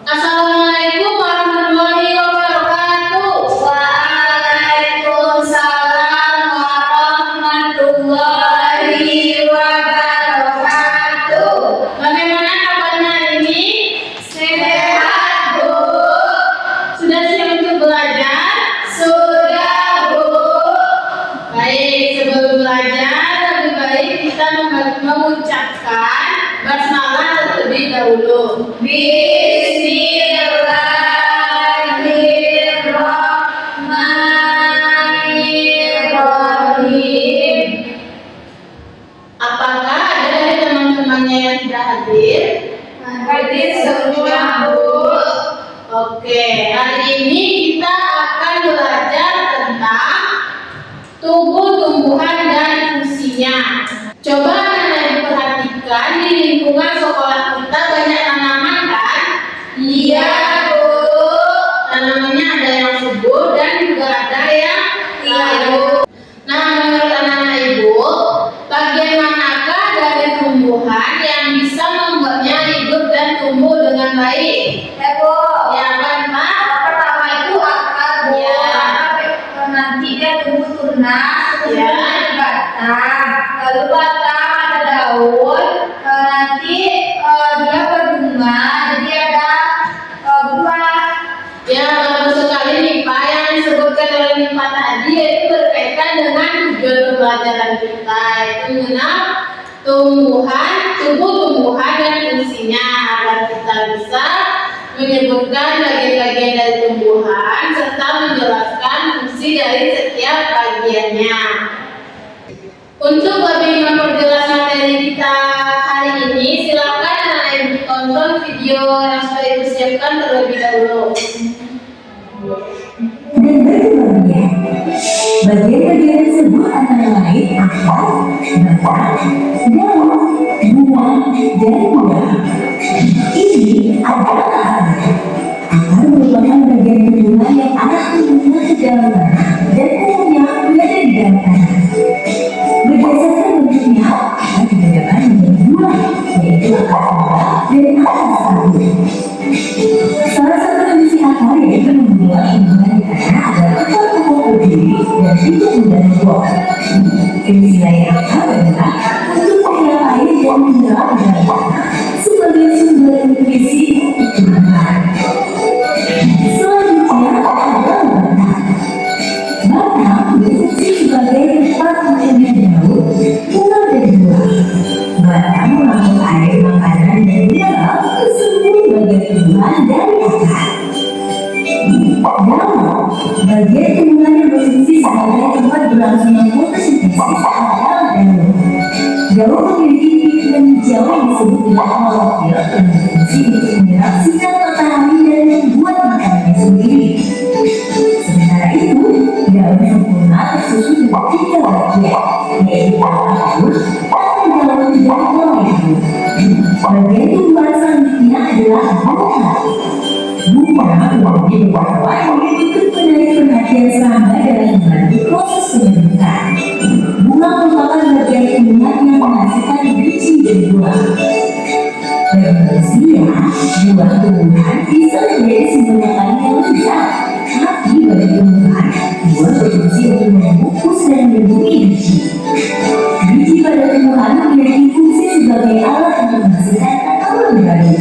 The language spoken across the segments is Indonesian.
Assalamualaikum warahmatullahi wabarakatuh. Waalaikumsalam warahmatullahi wabarakatuh. Bagaimana kabarnya hari ini? Sehat, Bu. Sudah siap untuk belajar? Sudah, Bu. Baik, sebelum belajar lebih baik kita mengucapkan basmalah terlebih dahulu. Bismillahirrahmanirrahim. Apakah ada dari teman-temannya yang sudah hadir? Hadir semua, Bu. Oke, hari ini kita akan belajar tentang tumbuh-tumbuhan dan fungsinya. Coba anak-anak perhatikan di lingkungan sekolah kita banyak tanaman kan? Iya, Bu. Tanamannya ada yang subur dan juga ada yang layu. Nah, menurut anak-anak ibu, bagian manakah dari tumbuhan yang bisa membuatnya hidup dan tumbuh dengan baik? Ya, Bu. Ya, kan, Pak? Yang pertama itu akar, Bu. Ya. Nanti dia tumbuh tunas, Ya. kemudian batang. Lalu batang ada daun, nanti dia berbunga, jadi ada buah. Ya, bagus sekali nih Pak. Yang disebutkan oleh nih Pak tadi yaitu berkaitan dengan tujuan pembelajaran kita, yaitu mengenal tumbuh-tumbuhan dan fungsinya agar kita bisa menyebutkan bagian-bagian dari tumbuhan serta menjelaskan fungsi dari setiap bagiannya. Untuk lebih memperjelas materi kita hari ini, silakan anak ibu tonton video yang sudah ibu siapkan terlebih dahulu. Dan berkembangnya bagian-bagian tersebut antara lain akar, batang, daun, bunga, dan buah. Ini adalah akar. Akar merupakan bagian tumbuhan yang arah tumbuhnya ke dalam tanah dan umumnya berada di dalam tanah. Berdasarkan bentuknya, akar juga dapat menjadi buah, yaitu akar buah dan akar sagu. Salah satu fungsi akar yaitu membuat tumbuhan di tanah agar tetap kokoh berdiri dan tidak mudah roboh. Fungsi lain akar adalah untuk mengikat air dan mineral di dalam tanah sebagai sumber nutrisi untuk tumbuhan. Selanjutnya adalah batang. Batang berfungsi sebagai tempat tumbuhnya daun, bunga dan buah. Batang mengangkut air, makanan, dan mineral ke seluruh bagian tumbuhan dari akar. Daun, bagian tumbuhan yang berfungsi sebagai tempat berlangsungnya fotosintesis adalah daun. Daun memiliki pigmen hijau yang disebut dengan klorofil yang berfungsi untuk menyerap sinar matahari dan membuat makanannya sendiri. Sementara itu, daun sempurna tersusun dengan 3 bagian, yaitu daun, daun, dan daun. Bagian tumbuhan selanjutnya adalah bunga. Bunga memiliki warna-warni untuk menarik perhatian serangga dalam membantu proses penyembuhan. Bunga merupakan bagian tumbuhan yang menghasilkan biji dan buah. Bagi manusia, buah tumbuhan bisa menjadi sumber makanan yang besar. Tapi bagi tumbuhan, buah berfungsi untuk membungkus dan melindungi biji. Biji pada tumbuhan memiliki fungsi sebagai alat untuk menghasilkan tanaman baru.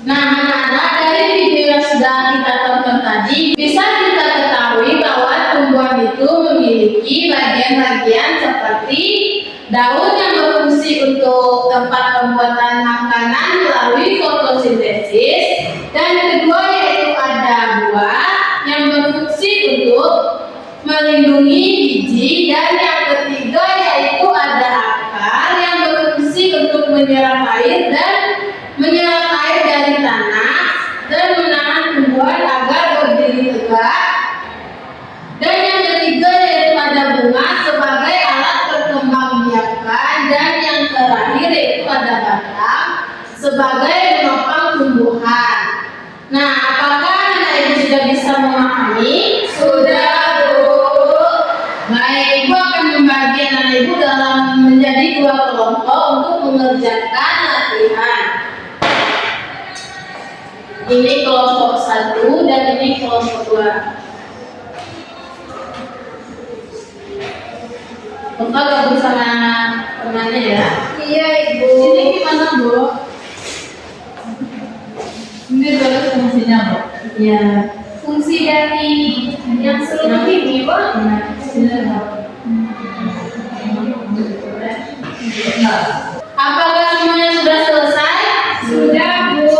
Nah, anak-anak, dari video yang sudah kita tonton tadi, bisa kita ketahui bahwa tumbuhan itu memiliki bagian-bagian seperti daun yang berfungsi untuk tempat pembuatan makanan melalui fotosintesis, dan kedua yaitu ada buah yang berfungsi untuk melindungi biji, dan yang ketiga yaitu ada akar yang berfungsi untuk menyerap air dari tanah dan menahan tumbuhan agar berdiri tegak, dan yang ketiga yaitu ada bunga sebagai alat perkembangbiakan, dan yang terakhir yaitu ada batang sebagai penopang tumbuhan. Nah, apakah anak ibu sudah bisa memahami? Sudah, Bu. Baik, ibu akan membagi anak ibu dalam menjadi menjadi dua kelompok untuk mengerjakan latihan. Ini kelompok 1 dan ini kelompok 2. Bapak gabung sama temannya ya. Iya, Ibu. Ini gimana, Bu? Ini terus fungsinya, Bu? Ya. Fungsi dari yang seluruh ini, Bu. Apakah semuanya sudah selesai? Sudah, Bu.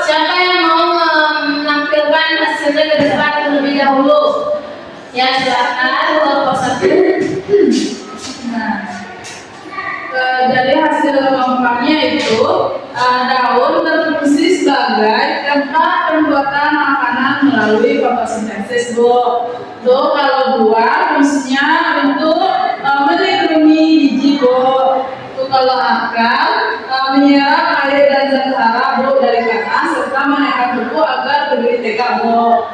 Siapa yang mau menampilkan hasilnya ke depan terlebih dahulu? Ya, silakan kelompok 1. Dari hasil kelompoknya itu daun berfungsi sebagai tempat pembuatan makanan melalui fotosintesis, Bu. Tuh kalau buah fungsinya untuk melindungi biji, Bu. Tuh kalau akar menyerap air dan zat hara, Bu, dari tanah serta menekan tubuh agar berdiri tegak, Bu.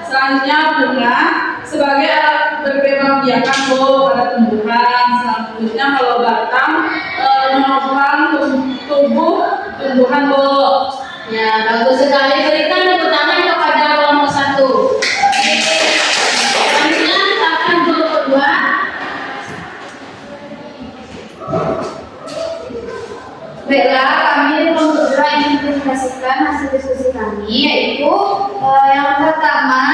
Selanjutnya bunga sebagai alat berkembang biakan, Bu, pada tumbuhan. Selanjutnya kalau batang menopang tumbuhan, Bu. Ya, bagus sekali. Berikan tepuk tangan kepada kelompok 1. Selanjutnya kita akan kelompok 2. Baiklah, kami di kelompok 2 ingin mempresentasikan hasil diskusi kami, yaitu yang pertama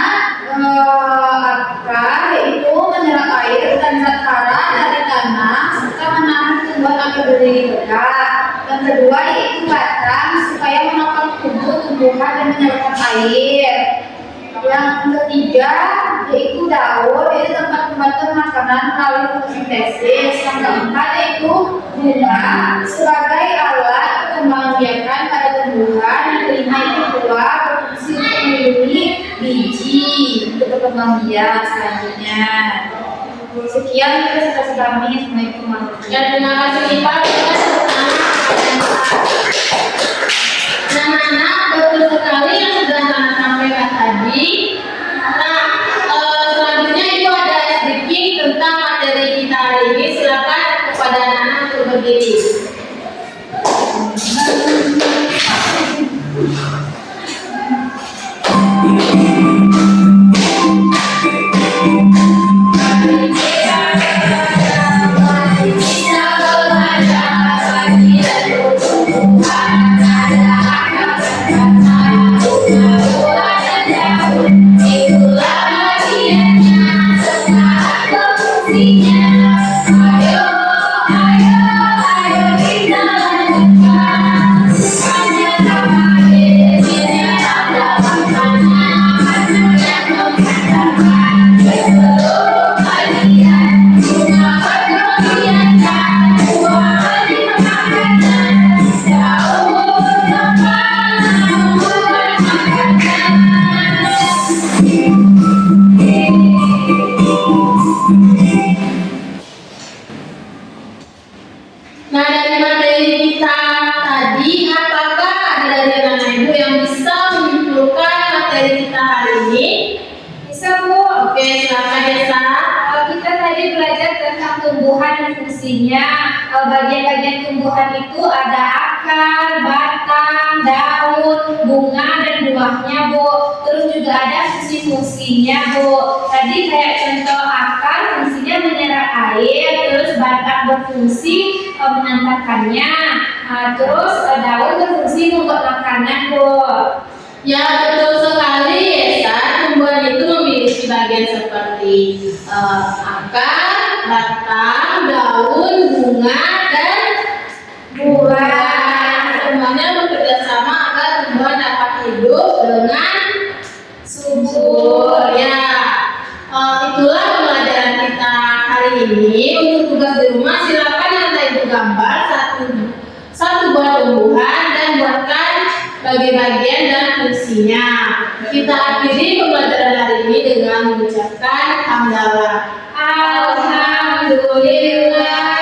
akar, yaitu menyerap air dan zat hara dari tanah serta menahan tumbuhan agar berdiri tegak. Yang kedua yaitu batang supaya menopang tumbuhan dan menyerap air. Yang ketiga yaitu daun, yaitu tempat pembuatan makanan melalui fotosintesis. Yang keempat yaitu bunga sebagai alat pengembangbiakan pada tumbuhan. Yang kelima itu buah berfungsi untuk melindungi biji untuk berkembang biak selanjutnya. Sekian presentasi kami. Assalamualaikum warahmatullahi Ya, terima kasih Ipa. Anak-anak, betul sekali yang sudah Nana sampaikan tadi. Nah, selanjutnya itu ada speaking tentang materi kita hari ini. Silakan kepada anak-anak untuk berdiri. Nah, dari materi kita tadi, apakah ada dari anak ibu yang bisa menyimpulkan materi kita hari ini? Bisa, Bu. Oke, silakan Desa. Kita tadi belajar tentang tumbuhan dan fungsinya. Bagian-bagian tumbuhan itu ada akar, batang, daun, bunga, dan buahnya, Bu. Terus juga ada fungsi-fungsinya, Bu. Tadi kayak contoh akar, fungsinya menyerap air. Terus batang berfungsi menantakannya. Terus daun berfungsi membuat makanan, Bu. Ya, betul sekali Desa. Tumbuhan itu memiliki bagian seperti akar, batang, daun, bunga, dan buah. Semuanya bekerja sama agar tumbuhan dapat hidup dengan subur. Ya, itulah pembelajaran kita hari ini. Untuk tugas di rumah, silakan anda ibu gambar satu buah tumbuhan dan buatkan bagian-bagian dan fungsinya. Kita akhiri pembelajaran hari ini dengan mengucapkan hamdalah. Alhamdulillah.